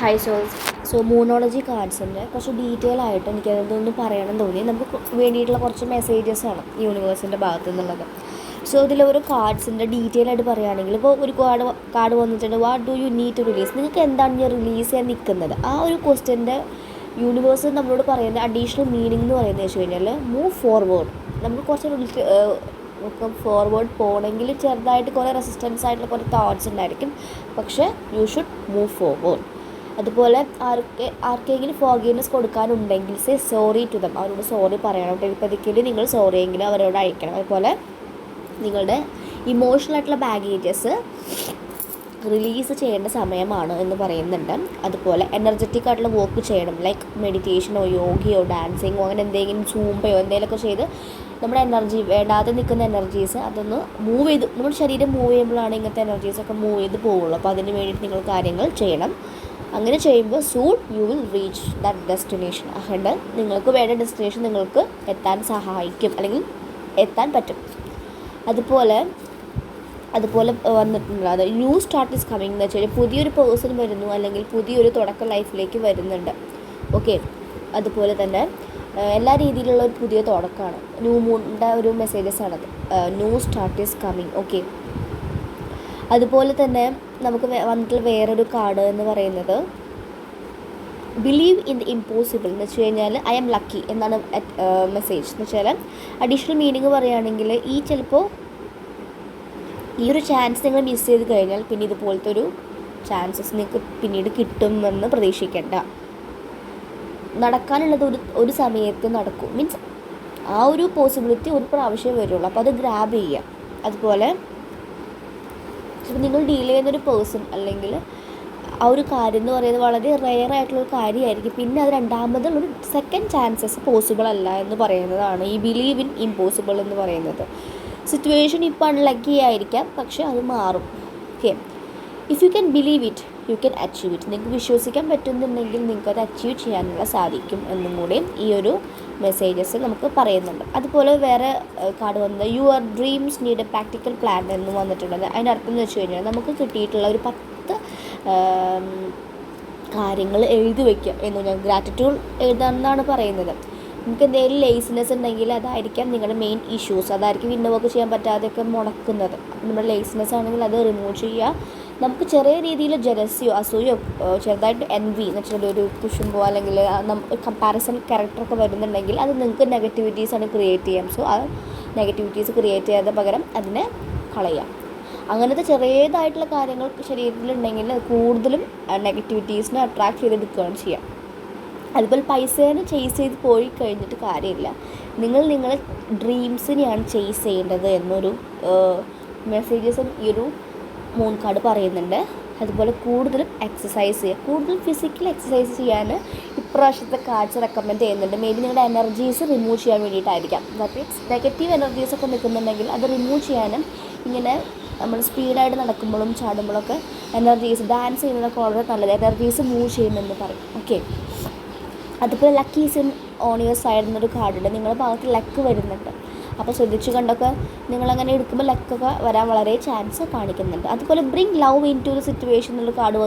High souls. So moonology കാർഡ്സിൻ്റെ കുറച്ച് detail ആയിട്ട് എനിക്കതൊന്ന് പറയണം തോന്നി. നമുക്ക് വേണ്ടിയിട്ടുള്ള കുറച്ച് മെസ്സേജസാണ് യൂണിവേഴ്സിൻ്റെ ഭാഗത്തു നിന്നുള്ളത്. സോ ഇതിലൊരു കാർഡ്സിൻ്റെ ഡീറ്റെയിൽ ആയിട്ട് പറയുകയാണെങ്കിൽ, ഇപ്പോൾ ഒരു കാർഡ് വന്നിട്ടുണ്ട്, what do you need to release, നിങ്ങൾക്ക് എന്താണ് ഞാൻ റിലീസ് ചെയ്യാൻ നിൽക്കുന്നത്? ആ ഒരു ക്വസ്റ്റ്യൻ്റെ യൂണിവേഴ്സ് നമ്മളോട് പറയുന്ന അഡീഷണൽ മീനിങ് എന്ന് പറയുന്നത് വെച്ച് കഴിഞ്ഞാൽ മൂവ് ഫോർവേഡ്. നമുക്ക് കുറച്ച് ഫോർവേഡ് പോകണമെങ്കിൽ ചെറുതായിട്ട് കുറേ റെസിസ്റ്റൻസ് ആയിട്ടുള്ള കുറേ തോട്ട്സ് ഉണ്ടായിരിക്കും, പക്ഷേ യു ഷുഡ് മൂവ് ഫോർവേഡ്. അതുപോലെ ആർക്കെങ്കിലും ഫോർഗീവ്നെസ് കൊടുക്കാനുണ്ടെങ്കിൽ സേ സോറി ടു ദം, അവരോട് സോറി പറയണം. ടെലിപ്പതിക്കലി നിങ്ങൾ സോറി എങ്കിലും അവരോട് അയക്കണം. അതുപോലെ നിങ്ങളുടെ ഇമോഷണൽ ആയിട്ടുള്ള ബാഗേജസ് റിലീസ് ചെയ്യേണ്ട സമയമാണ് എന്ന് പറയുന്നുണ്ട്. അതുപോലെ എനർജറ്റിക് ആയിട്ടുള്ള വർക്ക് ചെയ്യണം, ലൈക്ക് മെഡിറ്റേഷനോ യോഗയോ ഡാൻസിങ്ങോ അങ്ങനെ എന്തെങ്കിലും സൂംബയോ എന്തെങ്കിലുമൊക്കെ ചെയ്ത് നമ്മുടെ എനർജി വേണ്ടാതെ നിൽക്കുന്ന എനർജീസ് അതൊന്ന് മൂവ് ചെയ്ത്, നമ്മുടെ ശരീരം മൂവ് ചെയ്യുമ്പോഴാണ് ഇങ്ങനത്തെ എനർജീസൊക്കെ മൂവ് ചെയ്ത് പോവുള്ളൂ. അപ്പോൾ അതിന് വേണ്ടിയിട്ട് നിങ്ങൾ കാര്യങ്ങൾ ചെയ്യണം. അങ്ങനെ ചെയ്യുമ്പോൾ soon you will reach that destination. അതുകൊണ്ട് നിങ്ങൾക്ക് വേണ്ട ഡെസ്റ്റിനേഷൻ നിങ്ങൾക്ക് എത്താൻ സഹായിക്കും, അല്ലെങ്കിൽ എത്താൻ പറ്റും. അതുപോലെ വന്നിട്ടുണ്ട്, അത് ന്യൂ സ്റ്റാർട്ട് ഈസ് കമ്മിങ് എന്ന് വെച്ചാൽ പുതിയൊരു പേഴ്സൺ വരുന്നു, അല്ലെങ്കിൽ പുതിയൊരു തുടക്കം ലൈഫിലേക്ക് വരുന്നുണ്ട്. ഓക്കെ, അതുപോലെ തന്നെ എല്ലാ രീതിയിലുള്ള ഒരു പുതിയ തുടക്കമാണ്. ന്യൂ മൂണിൻ്റെ ഒരു മെസ്സേജസാണത്. New start is coming. Okay, അതുപോലെ തന്നെ നമുക്ക് വന്നിട്ടുള്ള വേറൊരു കാർഡ് എന്ന് പറയുന്നത് ബിലീവ് ഇൻ ദി ഇമ്പോസിബിൾ എന്ന് വെച്ച് കഴിഞ്ഞാൽ ഐ ആം ലക്കി എന്നാണ് മെസ്സേജ്. എന്ന് വെച്ചാൽ അഡീഷണൽ മീനിങ് പറയുകയാണെങ്കിൽ ചിലപ്പോൾ ഈ ഒരു ചാൻസ് നിങ്ങൾ മിസ് ചെയ്ത് കഴിഞ്ഞാൽ പിന്നെ ഇതുപോലത്തെ ഒരു ചാൻസസ് നിങ്ങൾക്ക് പിന്നീട് കിട്ടുമെന്ന് പ്രതീക്ഷിക്കേണ്ട. നടക്കാനുള്ളത് ഒരു സമയത്ത് നടക്കും, മീൻസ് ആ ഒരു പോസിബിലിറ്റി ഒരു പ്രാവശ്യം വരുള്ളൂ, അപ്പോൾ അത് ഗ്രാബ് ചെയ്യുക. അതുപോലെ നിങ്ങൾ ഡീൽ ചെയ്യുന്നൊരു പേഴ്സൺ അല്ലെങ്കിൽ ആ ഒരു കാര്യം എന്ന് പറയുന്നത് വളരെ റെയർ ആയിട്ടുള്ളൊരു കാര്യമായിരിക്കും. പിന്നെ അത് രണ്ടാമതുള്ളൊരു സെക്കൻഡ് ചാൻസസ് പോസിബിൾ അല്ല എന്ന് പറയുന്നതാണ് ഈ ബിലീവ് ഇൻ ഇമ്പോസിബിൾ എന്ന് പറയുന്നത്. സിറ്റുവേഷൻ ഇപ്പോൾ അൺലക്കി ആയിരിക്കാം, പക്ഷേ അത് മാറും. Okay, if you can believe it you can achieve it. നിങ്ങൾക്ക് വിശ്വസിക്കാൻ പറ്റുന്നുണ്ടെങ്കിൽ നിങ്ങൾക്കത് അച്ചീവ് ചെയ്യാനുള്ള സാധിക്കും എന്നും കൂടി ഈ ഒരു മെസ്സേജസ് നമുക്ക് പറയുന്നുണ്ട്. അതുപോലെ വേറെ കാർഡ് വന്നത് your dreams need A practical plan എന്ന് വന്നിട്ടുള്ളത്. അതിൻ്റെ അർത്ഥം എന്ന് വെച്ച് കഴിഞ്ഞാൽ നമുക്ക് കിട്ടിയിട്ടുള്ള ഒരു 10 കാര്യങ്ങൾ എഴുതി വയ്ക്കുക എന്ന് ഞാൻ ഗ്രാറ്റിറ്റ്യൂഡ് എഴുതാമെന്നാണ് പറയുന്നത്. നിങ്ങൾക്ക് എന്തെങ്കിലും ലേസിനെസ് ഉണ്ടെങ്കിൽ അതായിരിക്കാം നിങ്ങളുടെ മെയിൻ ഇഷ്യൂസ്, അതായിരിക്കും വിന്നോ വർക്ക് ചെയ്യാൻ പറ്റാതെയൊക്കെ മുടക്കുന്നത്. നമ്മുടെ ലേസിനെസ് ആണെങ്കിൽ അത് റിമൂവ് ചെയ്യുക. നമുക്ക് ചെറിയ രീതിയിൽ ജലസിയോ അസൂയോ ചെറുതായിട്ട് എൻവി എന്ന് വെച്ചാൽ ഒരു കുശുമ്പോ അല്ലെങ്കിൽ കമ്പാരിസൺ ക്യാരക്ടറൊക്കെ വരുന്നുണ്ടെങ്കിൽ അത് നിങ്ങൾക്ക് നെഗറ്റിവിറ്റീസാണ് ക്രിയേറ്റ് ചെയ്യാം. സോ ആ നെഗറ്റിവിറ്റീസ് ക്രിയേറ്റ് ചെയ്യാതെ പകരം അതിനെ കളയാം. അങ്ങനത്തെ ചെറിയതായിട്ടുള്ള കാര്യങ്ങൾ ശരീരത്തിലുണ്ടെങ്കിൽ കൂടുതലും നെഗറ്റിവിറ്റീസിനെ അട്രാക്ട് ചെയ്തെടുക്കുകയാണ് ചെയ്യുക. അതുപോലെ പൈസേനെ ചേസ് ചെയ്ത് പോയി കഴിഞ്ഞിട്ട് കാര്യമില്ല, നിങ്ങളുടെ ഡ്രീംസിനെയാണ് ചേസ് ചെയ്യേണ്ടത് എന്നൊരു മെസ്സേജസും ഈ ഒരു മൂൺ കാർഡ് പറയുന്നുണ്ട്. അതുപോലെ കൂടുതലും എക്സസൈസ് ചെയ്യുക, കൂടുതൽ ഫിസിക്കൽ എക്സസൈസ് ചെയ്യാൻ ഇപ്രാവശ്യത്തെ കാർഡ്സ് റെക്കമെൻഡ് ചെയ്യുന്നുണ്ട്. മേ ബി നിങ്ങളുടെ എനർജീസ് റിമൂവ് ചെയ്യാൻ വേണ്ടിയിട്ടായിരിക്കാം. ദാറ്റ് മീൻസ് നെഗറ്റീവ് എനർജീസൊക്കെ നിൽക്കുന്നുണ്ടെങ്കിൽ അത് റിമൂവ് ചെയ്യാനും ഇങ്ങനെ നമ്മൾ സ്പീഡായിട്ട് നടക്കുമ്പോഴും ചാടുമ്പോഴൊക്കെ എനർജീസ് ഡാൻസ് ചെയ്യുന്നതൊക്കെ വളരെ നല്ലത്, എനർജീസ് മൂവ് ചെയ്യുമെന്ന് പറയും. ഓക്കെ, അതുപോലെ Lucky's in on your side എന്നൊരു കാർഡുണ്ട്. നിങ്ങളുടെ ഭാഗത്ത് ലക്ക് വരുന്നുണ്ട്, അപ്പോൾ ശ്രദ്ധിച്ചു കണ്ടൊക്കെ നിങ്ങളങ്ങനെ എടുക്കുമ്പോൾ ലക്കൊക്കെ വരാൻ വളരെ ചാൻസ് കാണിക്കുന്നുണ്ട്. അതുപോലെ bring love in to the situation എന്നുള്ള കാർഡ്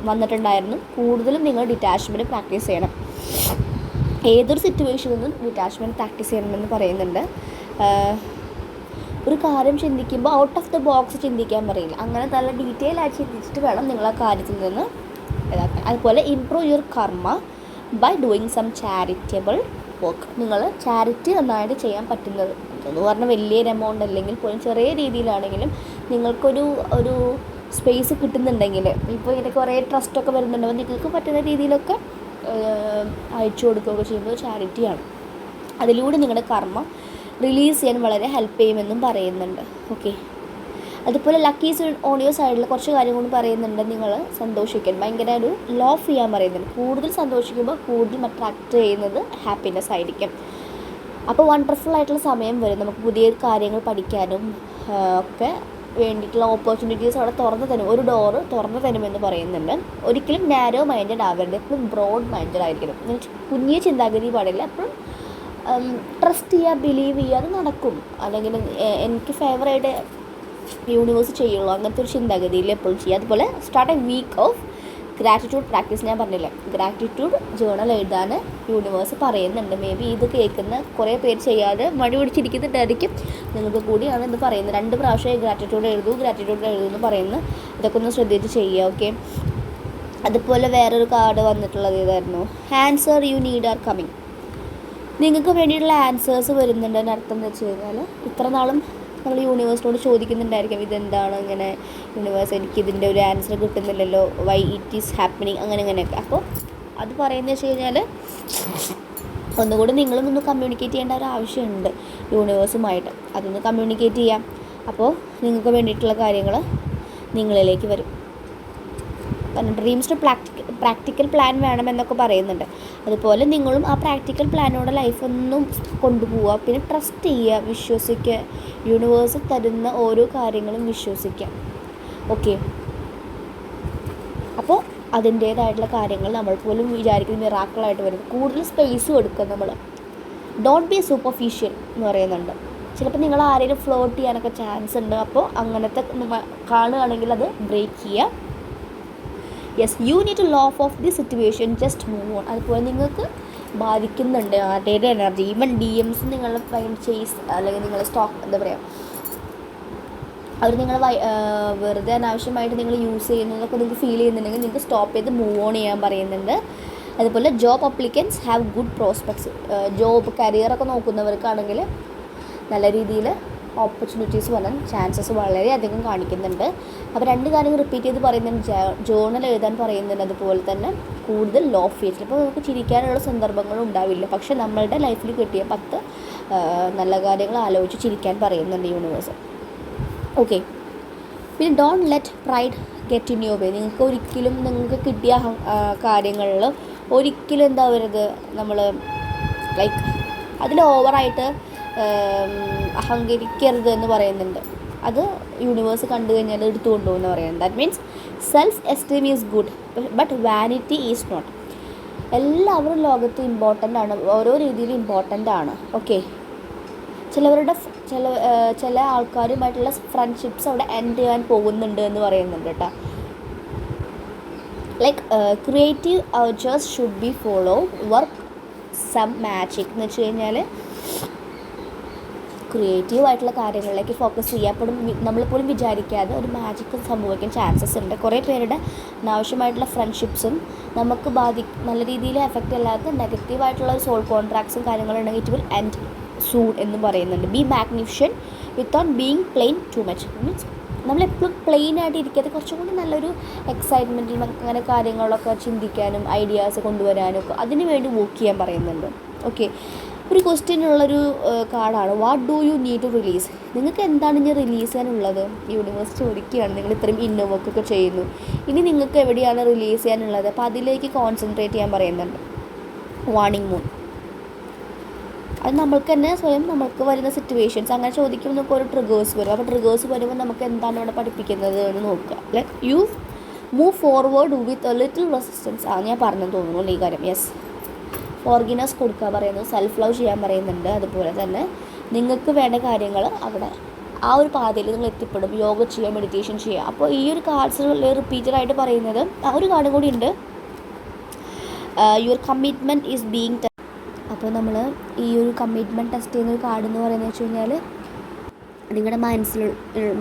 വന്നിട്ടുണ്ടായിരുന്നു. കൂടുതലും നിങ്ങൾ ഡിറ്റാച്ച്മെൻറ്റ് പ്രാക്ടീസ് ചെയ്യണം, ഏതൊരു സിറ്റുവേഷനിൽ നിന്നും ഡിറ്റാച്ച്മെൻറ്റ് പ്രാക്ടീസ് ചെയ്യണമെന്ന് പറയുന്നുണ്ട്. ഒരു കാര്യം ചിന്തിക്കുമ്പോൾ ഔട്ട് ഓഫ് ദ ബോക്സ് ചിന്തിക്കാൻ പറയില്ല, അങ്ങനെ നല്ല ഡീറ്റെയിൽ ആയിട്ട് ചിന്തിച്ചിട്ട് വേണം നിങ്ങൾ ആ കാര്യത്തിൽ നിന്ന് ഇതാക്കാൻ. അതുപോലെ improve your karma by doing some charitable work. നിങ്ങൾ ചാരിറ്റി നന്നായിട്ട് ചെയ്യാൻ പറ്റുന്നത് എന്ന് പറഞ്ഞാൽ വലിയൊരു എമൗണ്ട് അല്ലെങ്കിൽ പോലും ചെറിയ രീതിയിലാണെങ്കിലും നിങ്ങൾക്കൊരു സ്പേസ് കിട്ടുന്നുണ്ടെങ്കിൽ, ഇപ്പോൾ ഇതിൻ്റെ കുറേ ട്രസ്റ്റൊക്കെ വരുന്നുണ്ടെങ്കിൽ നിങ്ങൾക്ക് പറ്റുന്ന രീതിയിലൊക്കെ അയച്ചു കൊടുക്കുകയൊക്കെ ചെയ്യുമ്പോൾ ചാരിറ്റിയാണ്. അതിലൂടെ നിങ്ങളുടെ കർമ്മ റിലീസ് ചെയ്യാൻ വളരെ ഹെൽപ്പ് ചെയ്യുമെന്നും പറയുന്നുണ്ട്. ഓക്കെ, അതുപോലെ ലക്കീസ് ഓൺ യുവർ സൈഡിൽ കുറച്ച് കാര്യം കൊണ്ട് പറയുന്നുണ്ട്. നിങ്ങൾ സന്തോഷിക്കാൻ ഭയങ്കര ഒരു ലോഫ് ചെയ്യാൻ പറയുന്നുണ്ട്. കൂടുതൽ സന്തോഷിക്കുമ്പോൾ കൂടുതൽ അട്രാക്റ്റ് ചെയ്യുന്നത് ഹാപ്പിനെസ് ആയിരിക്കും. അപ്പോൾ വണ്ടർഫുൾ ആയിട്ടുള്ള സമയം വരും, നമുക്ക് പുതിയ കാര്യങ്ങൾ പഠിക്കാനും ഒക്കെ വേണ്ടിയിട്ടുള്ള ഓപ്പർച്യൂണിറ്റീസ് അവിടെ തുറന്നു തരും, ഒരു ഡോറ് തുറന്നു തരുമെന്ന് പറയുന്നുണ്ട്. ഒരിക്കലും നാരോ മൈൻഡഡ് ആവരുത്, എപ്പോഴും ബ്രോഡ് മൈൻഡഡ് ആയിരിക്കണം. കുഞ്ഞിയ ചിന്താഗതി പാടില്ല, എപ്പോഴും ട്രസ്റ്റ് ചെയ്യുക, ബിലീവ് ചെയ്യുക, അത് നടക്കും. അല്ലെങ്കിൽ എനിക്ക് ഫേവറായിട്ട് യൂണിവേഴ്സ് ചെയ്യുള്ളൂ അങ്ങനത്തെ ഒരു ചിന്താഗതിയിൽ എപ്പോഴും ചെയ്യുക. അതുപോലെ start a week of gratitude practice ഞാൻ പറഞ്ഞില്ല, ഗ്രാറ്റിറ്റ്യൂഡ് ജേണൽ എഴുതാൻ യൂണിവേഴ്സ് പറയുന്നുണ്ട്. മേ ബി ഇത് കേൾക്കുന്ന കുറേ പേര് ചെയ്യാതെ മടി പിടിച്ചിരിക്കുന്നുണ്ടായിരിക്കും. നിങ്ങൾക്ക് കൂടിയാണ് ഇത് പറയുന്നത്. 2 പ്രാവശ്യം ഗ്രാറ്റിറ്റ്യൂഡ് എഴുതൂ എന്ന് പറയുന്നു. ഇതൊക്കെ ഒന്ന് ശ്രദ്ധിച്ച് ചെയ്യുക. ഓക്കെ. അതുപോലെ വേറൊരു കാർഡ് വന്നിട്ടുള്ളത് ഇതായിരുന്നു, answer you need are coming. നിങ്ങൾക്ക് വേണ്ടിയിട്ടുള്ള ആൻസേഴ്സ് വരുന്നുണ്ട്. അതിന് അർത്ഥം എന്ന് വെച്ച് കഴിഞ്ഞാൽ ഇത്ര നാളും നമ്മൾ യൂണിവേഴ്സിനോട് ചോദിക്കുന്നുണ്ടായിരിക്കും, ഇതെന്താണ് ഇങ്ങനെ യൂണിവേഴ്സ്, എനിക്ക് ഇതിൻ്റെ ഒരു ആൻസർ കിട്ടുന്നില്ലല്ലോ, വൈ ഇറ്റ് ഈസ് ഹാപ്പനിങ്, അങ്ങനെയൊക്കെ. അപ്പോൾ അത് പറയുന്നത് വെച്ച് കഴിഞ്ഞാൽ ഒന്നുകൂടി നിങ്ങളൊന്ന് കമ്മ്യൂണിക്കേറ്റ് ചെയ്യേണ്ട ഒരു ആവശ്യമുണ്ട് യൂണിവേഴ്സുമായിട്ട്. അതൊന്ന് കമ്മ്യൂണിക്കേറ്റ് ചെയ്യാം. അപ്പോൾ നിങ്ങൾക്ക് വേണ്ടിയിട്ടുള്ള കാര്യങ്ങൾ നിങ്ങളിലേക്ക് വരും. കാരണം ഡ്രീംസ് ടു പ്രാക്ടിക്കൽ പ്ലാൻ വേണമെന്നൊക്കെ പറയുന്നുണ്ട്. അതുപോലെ നിങ്ങളും ആ പ്രാക്ടിക്കൽ പ്ലാനോടെ ലൈഫൊന്നും കൊണ്ടുപോവുക. പിന്നെ ട്രസ്റ്റ് ചെയ്യുക, വിശ്വസിക്കുക, യൂണിവേഴ്സ് തരുന്ന ഓരോ കാര്യങ്ങളും വിശ്വസിക്കുക. ഓക്കെ. അപ്പോൾ അതിൻ്റേതായിട്ടുള്ള കാര്യങ്ങൾ നമ്മൾ പോലും വിചാരിക്കുന്ന മിറാക്കിളായിട്ട് വരും. കൂടുതൽ സ്പേസ് കൊടുക്കുക നമ്മൾ. ഡോണ്ട് ബി സൂപ്പർഫിഷ്യൽ എന്ന് പറയുന്നുണ്ട്. ചിലപ്പോൾ നിങ്ങൾ ആരെങ്കിലും ഫ്ലോട്ട് ചെയ്യാനൊക്കെ ചാൻസ് ഉണ്ട്. അപ്പോൾ അങ്ങനത്തെ കാണുകയാണെങ്കിൽ അത് ബ്രേക്ക് ചെയ്യുക. Yes, you need to laugh off the situation, just move on. അതുപോലെ നിങ്ങൾക്ക് ബാധിക്കുന്നുണ്ട് ആരുടെയുടെ എനർജി, ഈവൻ DMs നിങ്ങളുടെ ഭയങ്കര ചേസ് അല്ലെങ്കിൽ നിങ്ങൾ എന്താ പറയുക, അവർ നിങ്ങൾ വെറുതെ അനാവശ്യമായിട്ട് നിങ്ങൾ യൂസ് ചെയ്യുന്നതൊക്കെ നിങ്ങൾക്ക് ഫീൽ ചെയ്യുന്നുണ്ടെങ്കിൽ നിങ്ങൾക്ക് സ്റ്റോപ്പ് ചെയ്ത് മൂവ് ഓൺ ചെയ്യാൻ പറയുന്നുണ്ട്. അതുപോലെ job applicants have good prospects. Job കരിയറൊക്കെ നോക്കുന്നവർക്കാണെങ്കിൽ നല്ല രീതിയിൽ ഓപ്പർച്യൂണിറ്റീസ് വരാൻ ചാൻസസ് വളരെയധികം കാണിക്കുന്നുണ്ട്. അപ്പോൾ 2 കാര്യങ്ങൾ റിപ്പീറ്റ് ചെയ്ത് പറയുന്നുണ്ട്. ജേർണൽ എഴുതാൻ പറയുന്നുണ്ട്. അതുപോലെ തന്നെ കൂടുതൽ ലോഫ് ചെയ്യുക. ചിലപ്പോൾ നമുക്ക് ചിരിക്കാനുള്ള സന്ദർഭങ്ങളും ഉണ്ടാവില്ല, പക്ഷേ നമ്മളുടെ ലൈഫിൽ കിട്ടിയ 10 നല്ല കാര്യങ്ങൾ ആലോചിച്ച് ചിരിക്കാൻ പറയുന്നുണ്ട് യൂണിവേഴ്സ്. ഓക്കെ. പിന്നെ don't let pride get in your way. നിങ്ങൾക്ക് ഒരിക്കലും നിങ്ങൾക്ക് കിട്ടിയ കാര്യങ്ങളിൽ ഒരിക്കലും എന്താവരുത്, നമ്മൾ ലൈക്ക് അതിൽ ഓവറായിട്ട് അഹങ്കരിക്കരുത് എന്ന് പറയുന്നുണ്ട്. അത് യൂണിവേഴ്സ് കണ്ടു കഴിഞ്ഞാൽ എടുത്തു കൊണ്ടുപോകുമെന്ന് പറയുന്നത്. That means self esteem is good but vanity is not. എല്ലാവരും ലോകത്ത് ഇമ്പോർട്ടൻ്റ് ആണ്, ഓരോ രീതിയിൽ ഇമ്പോർട്ടൻ്റ് ആണ്. ഓക്കെ. ചില ആൾക്കാരുമായിട്ടുള്ള ഫ്രണ്ട്ഷിപ്സ് അവിടെ എൻഡ് ചെയ്യാൻ പോകുന്നുണ്ട് എന്ന് പറയുന്നുണ്ട് കേട്ടോ. Like creative urges should be follow work some magic എന്ന് വെച്ച് കഴിഞ്ഞാൽ ക്രിയേറ്റീവായിട്ടുള്ള കാര്യങ്ങളിലേക്ക് ഫോക്കസ് ചെയ്യപ്പെടും. നമ്മളെപ്പോലും വിചാരിക്കാതെ ഒരു മാജിക് സംഭവിക്കാൻ ചാൻസസ് ഉണ്ട്. കുറേ പേരുടെ അനാവശ്യമായിട്ടുള്ള ഫ്രണ്ട്ഷിപ്സും നമുക്ക് നല്ല രീതിയിൽ എഫക്റ്റ് അല്ലാത്ത നെഗറ്റീവായിട്ടുള്ള ഒരു സോൾ കോൺട്രാക്ട്സും കാര്യങ്ങളുണ്ടെങ്കിൽ ഇറ്റ് വിൽ എൻഡ് സൂൺ എന്ന് പറയുന്നുണ്ട്. Be magnificent without being plain too much. Means നമ്മളെപ്പോഴും പ്ലെയിൻ ആയിട്ട് ഇരിക്കാതെ കുറച്ചും കൂടി നല്ലൊരു എക്സൈറ്റ്മെൻറ്റിൽ അങ്ങനെ കാര്യങ്ങളൊക്കെ ചിന്തിക്കാനും ഐഡിയാസ് കൊണ്ടുവരാനും ഒക്കെ അതിന് വേണ്ടി വർക്ക് ചെയ്യാൻ പറയുന്നുണ്ട്. ഓക്കെ. ഒരു ക്വസ്റ്റ്യനുള്ളൊരു കാർഡാണ്, what do you need to release. നിങ്ങൾക്ക് എന്താണ് ഇനി റിലീസ് ചെയ്യാനുള്ളത്? യൂണിവേഴ്സ് ചോദിക്കുകയാണ്. നിങ്ങൾ ഇത്രയും ഇന്നർ വർക്കൊക്കെ ചെയ്യുന്നു, ഇനി നിങ്ങൾക്ക് എവിടെയാണ് റിലീസ് ചെയ്യാനുള്ളത്? അപ്പോൾ അതിലേക്ക് കോൺസെൻട്രേറ്റ് ചെയ്യാൻ പറയുന്നുണ്ട്. Warning moon. അത് നമ്മൾക്ക് തന്നെ സ്വയം നമുക്ക് വരുന്ന സിറ്റുവേഷൻസ് അങ്ങനെ ചോദിക്കുമ്പോൾ നമുക്ക് ഒരു ട്രിഗേഴ്സ് വരും. അപ്പോൾ ട്രിഗേഴ്സ് വരുമ്പോൾ നമുക്ക് എന്താണ് ഇവിടെ പഠിപ്പിക്കുന്നത് എന്ന് നോക്കുക. Like you move forward with a little resistance. ഞാൻ പറഞ്ഞെന്ന് തോന്നുന്നു ഈ കാര്യം. യെസ്. ഫോർഗിവ്നെസ് കൊടുക്കാൻ പറയുന്നു, സെൽഫ് ലവ് ചെയ്യാൻ പറയുന്നുണ്ട്. അതുപോലെ തന്നെ നിങ്ങൾക്ക് വേണ്ട കാര്യങ്ങൾ അവിടെ ആ ഒരു പാതയിൽ നിങ്ങൾ എത്തിപ്പെടും. യോഗ ചെയ്യുക, മെഡിറ്റേഷൻ ചെയ്യുക. അപ്പോൾ ഈ ഒരു കാർഡ്സിൽ റിപ്പീറ്റഡായിട്ട് പറയുന്നത് ആ ഒരു കാർഡും കൂടി ഉണ്ട്, യുവർ കമ്മിറ്റ്മെൻറ്റ് ഈസ് ബീങ്. അപ്പോൾ നമ്മൾ ഈ ഒരു കമ്മിറ്റ്മെൻറ്റ് ടെസ്റ്റ് ചെയ്യുന്ന ഒരു കാർഡ് എന്ന് പറയുന്നത് വെച്ച് കഴിഞ്ഞാൽ നിങ്ങളുടെ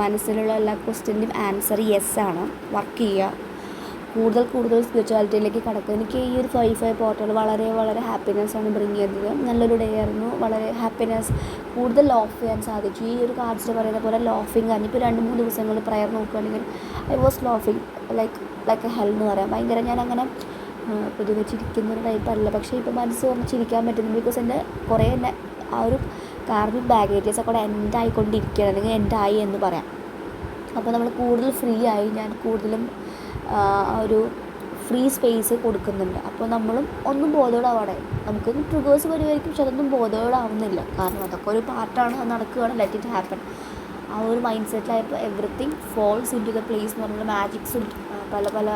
മനസ്സിലുള്ള എല്ലാ ക്വസ്റ്റ്യൻ്റെയും ആൻസർ യെസ് ആണ്. വർക്ക് ചെയ്യുക, കൂടുതൽ സ്പിരിച്വാലിറ്റിയിലേക്ക് കടക്കുക. എനിക്ക് ഈ ഒരു 5/5 പോർട്ടൽ വളരെ ഹാപ്പിനെസ്സാണ് ബ്രിങ് ചെയ്തത്. നല്ലൊരു ഡേ ആയിരുന്നു. വളരെ ഹാപ്പിനെസ്, കൂടുതൽ ലോഫ് ചെയ്യാൻ സാധിച്ചു. ഈ ഒരു കാർഡ്സിൽ പറയുന്ന പോലെ ലോഫിങ് ആണ്. ഇപ്പോൾ 2-3 ദിവസങ്ങൾ പ്രയർ നോക്കുകയാണെങ്കിൽ ഐ വാസ് ലോഫിങ് ലൈക്ക് എ ഹെൽ എന്ന് പറയാം. ഭയങ്കര ഞാനങ്ങനെ പൊതുവെ ചിരിക്കുന്നൊരു ടൈപ്പല്ല, പക്ഷേ ഇപ്പോൾ മനസ്സ് പറഞ്ഞ് ചിരിക്കാൻ പറ്റുന്നു. ബിക്കോസ് എൻ്റെ കുറേ എൻ്റെ ആ ഒരു കാർമിക് ബാഗേജസ് ഒക്കെ എൻഡ് ആയിക്കൊണ്ടിരിക്കുകയാണ്, അല്ലെങ്കിൽ എൻഡായി എന്ന് പറയാം. അപ്പോൾ നമ്മൾ കൂടുതൽ ഫ്രീ ആയി, ഞാൻ കൂടുതലും ഒരു ഫ്രീ സ്പേസ് കൊടുക്കുന്നുണ്ട്. അപ്പോൾ നമ്മളും ഒന്നും ബോധേഡാവണേ. നമുക്ക് ട്രിഗേഴ്സ് വരുമായിരിക്കും, പക്ഷെ അതൊന്നും ബോധേഡാവുന്നില്ല. കാരണം അതൊക്കെ ഒരു പാർട്ടാണ്, അത് നടക്കുകയാണ്, ലെറ്റ് ഇറ്റ് ഹാപ്പൻ. ആ ഒരു മൈൻഡ് സെറ്റിലായപ്പോൾ everything falls in to the place എന്ന് പറഞ്ഞാൽ മാജിക്സും പല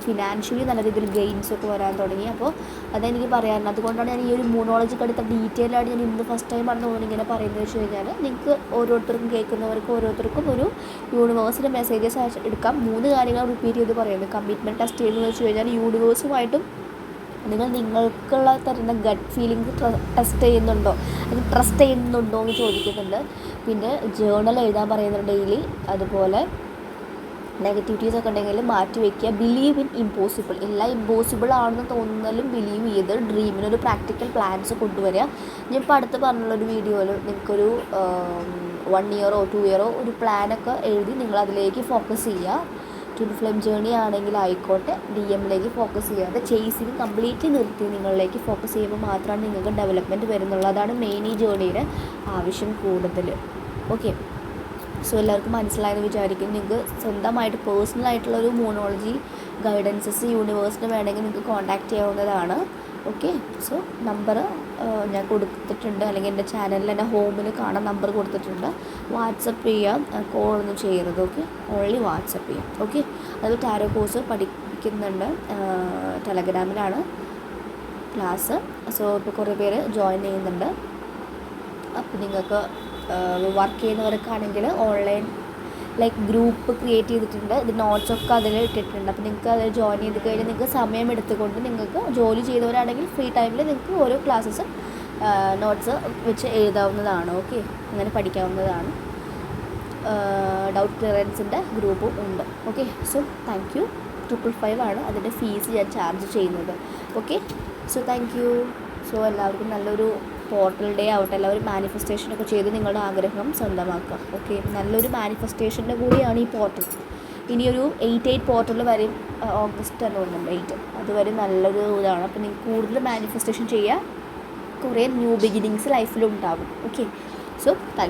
ഫിനാൻഷ്യലി നല്ല രീതിയിൽ ഗെയിൻസൊക്കെ വരാൻ തുടങ്ങി. അപ്പോൾ അതെനിക്ക് പറയാറുണ്ട്. അതുകൊണ്ടാണ് ഞാൻ ഈ ഒരു മൂണോളജിക്ക് അടുത്ത ഡീറ്റെയിൽ ആയിട്ട് ഞാൻ ഇന്ന് ഫസ്റ്റ് ടൈം പറഞ്ഞുകൊണ്ട് ഇങ്ങനെ പറയുന്നത് വെച്ച് കഴിഞ്ഞാൽ, നിങ്ങൾക്ക് ഓരോരുത്തർക്കും കേൾക്കുന്നവർക്ക് ഓരോരുത്തർക്കും ഒരു യൂണിവേഴ്സിൻ്റെ മെസ്സേജസ് എടുക്കാം. 3 കാര്യങ്ങൾ റിപ്പീറ്റ് ചെയ്ത് പറയുന്നത്. കമ്മിറ്റ്മെൻറ്റ് ടെസ്റ്റ് ചെയ്യുന്നത് വെച്ച് കഴിഞ്ഞാൽ യൂണിവേഴ്സുമായിട്ടും നിങ്ങൾക്കുള്ള തരുന്ന ഗട്ട് ഫീലിംഗ് ടെസ്റ്റ് ചെയ്യുന്നുണ്ടോ, അത് ട്രസ്റ്റ് ചെയ്യുന്നുണ്ടോ എന്ന് ചോദിക്കുന്നുണ്ട്. പിന്നെ ജേർണൽ എഴുതാൻ പറയുന്നുണ്ട് ഡെയിലി. അതുപോലെ നെഗറ്റിവിറ്റീസ് ഒക്കെ ഉണ്ടെങ്കിൽ മാറ്റി വയ്ക്കുക. ബിലീവ് ഇൻ ഇമ്പോസിബിൾ, എല്ലാം ഇമ്പോസിബിൾ ആണെന്ന് തോന്നുന്നതിലും ബിലീവ് ചെയ്ത് ഡ്രീമിനൊരു പ്രാക്ടിക്കൽ പ്ലാൻസ് കൊണ്ടുവരിക. ഞാൻ ഇപ്പോൾ അടുത്ത് പറഞ്ഞുള്ളൊരു വീഡിയോയിൽ നിങ്ങൾക്കൊരു 1 ഇയറോ 2 ഇയറോ ഒരു പ്ലാനൊക്കെ എഴുതി നിങ്ങളതിലേക്ക് ഫോക്കസ് ചെയ്യുക. ട്വിൻ ഫ്ലെയിം ജേണി ആണെങ്കിൽ ആയിക്കോട്ടെ, DM-ലേക്ക് ഫോക്കസ് ചെയ്യാതെ ചേസിങ് കംപ്ലീറ്റ്ലി നിർത്തി നിങ്ങളിലേക്ക് ഫോക്കസ് ചെയ്യുമ്പോൾ മാത്രമാണ് നിങ്ങൾക്ക് ഡെവലപ്മെൻറ്റ് വരുന്നുള്ളൂ. അതാണ് മെയിൻ ഈ ജേണിയുടെ ആവശ്യം കൂടുതൽ. ഓക്കെ, സോ എല്ലാവർക്കും മനസ്സിലായെന്ന് വിചാരിക്കും. നിങ്ങൾക്ക് സ്വന്തമായിട്ട് പേഴ്സണലായിട്ടുള്ളൊരു മോണോളജി ഗൈഡൻസസ് യൂണിവേഴ്സിന് വേണമെങ്കിൽ നിങ്ങൾക്ക് കോൺടാക്റ്റ് ചെയ്യാവുന്നതാണ്. ഓക്കെ, സോ നമ്പർ ഞാൻ കൊടുത്തിട്ടുണ്ട്, അല്ലെങ്കിൽ എൻ്റെ ചാനലിൽ എൻ്റെ ഹോമിൽ കാണാൻ നമ്പർ കൊടുത്തിട്ടുണ്ട്. വാട്സപ്പ് ചെയ്യാം, കോളൊന്നും ചെയ്യരുത്. ഓക്കെ, ഓൺലി വാട്സപ്പ് ചെയ്യാം. ഓക്കെ, അത് ടാരോ കോഴ്സ് പഠിപ്പിക്കുന്നുണ്ട്, ടെലഗ്രാമിലാണ് ക്ലാസ്. സോ ഇപ്പോൾ കുറേ പേര് ജോയിൻ ചെയ്യുന്നുണ്ട്. അപ്പോൾ നിങ്ങൾക്ക് വർക്ക് ചെയ്യുന്നവർക്കാണെങ്കിൽ ഓൺലൈൻ ഗ്രൂപ്പ് ക്രിയേറ്റ് ചെയ്തിട്ടുണ്ട്. ഇത് നോട്ട്സൊക്കെ അതിൽ ഇട്ടിട്ടുണ്ട്. അപ്പോൾ നിങ്ങൾക്ക് അതിൽ ജോയിൻ ചെയ്ത് കഴിഞ്ഞാൽ നിങ്ങൾക്ക് സമയം എടുത്തുകൊണ്ട് നിങ്ങൾക്ക് ജോലി ചെയ്തവരാണെങ്കിൽ ഫ്രീ ടൈമിൽ നിങ്ങൾക്ക് ഓരോ ക്ലാസ്സസ് നോട്ട്സ് വെച്ച് എഴുതാവുന്നതാണ്. ഓക്കെ, അങ്ങനെ പഠിക്കാവുന്നതാണ്. ഡൗട്ട് ക്ലിയറൻസിൻ്റെ ഗ്രൂപ്പും ഉണ്ട്. Okay, so thank you. 555 ആണ് അതിൻ്റെ ഫീസ് ഞാൻ ചാർജ് ചെയ്യുന്നത്. Okay, so thank you. So എല്ലാവർക്കും നല്ലൊരു പോർട്ടൽ ഡേ ആവട്ടെ. എല്ലാവരും മാനിഫെസ്റ്റേഷനൊക്കെ ചെയ്ത് നിങ്ങളുടെ ആഗ്രഹം സ്വന്തമാക്കുക. ഓക്കെ, നല്ലൊരു മാനിഫെസ്റ്റേഷൻ്റെ കൂടിയാണ് ഈ പോർട്ടൽ. ഇനിയൊരു 8/8 പോർട്ടൽ വരും, ഓഗസ്റ്റ് തോന്നുന്നുണ്ട് 8. അതുവരെ നല്ലൊരു ഇതാണ്. അപ്പോൾ നിങ്ങൾക്ക് കൂടുതൽ മാനിഫെസ്റ്റേഷൻ ചെയ്യുക, കുറേ ന്യൂ ബിഗിനിങ്സ് ലൈഫിലുണ്ടാകും. Okay, so thank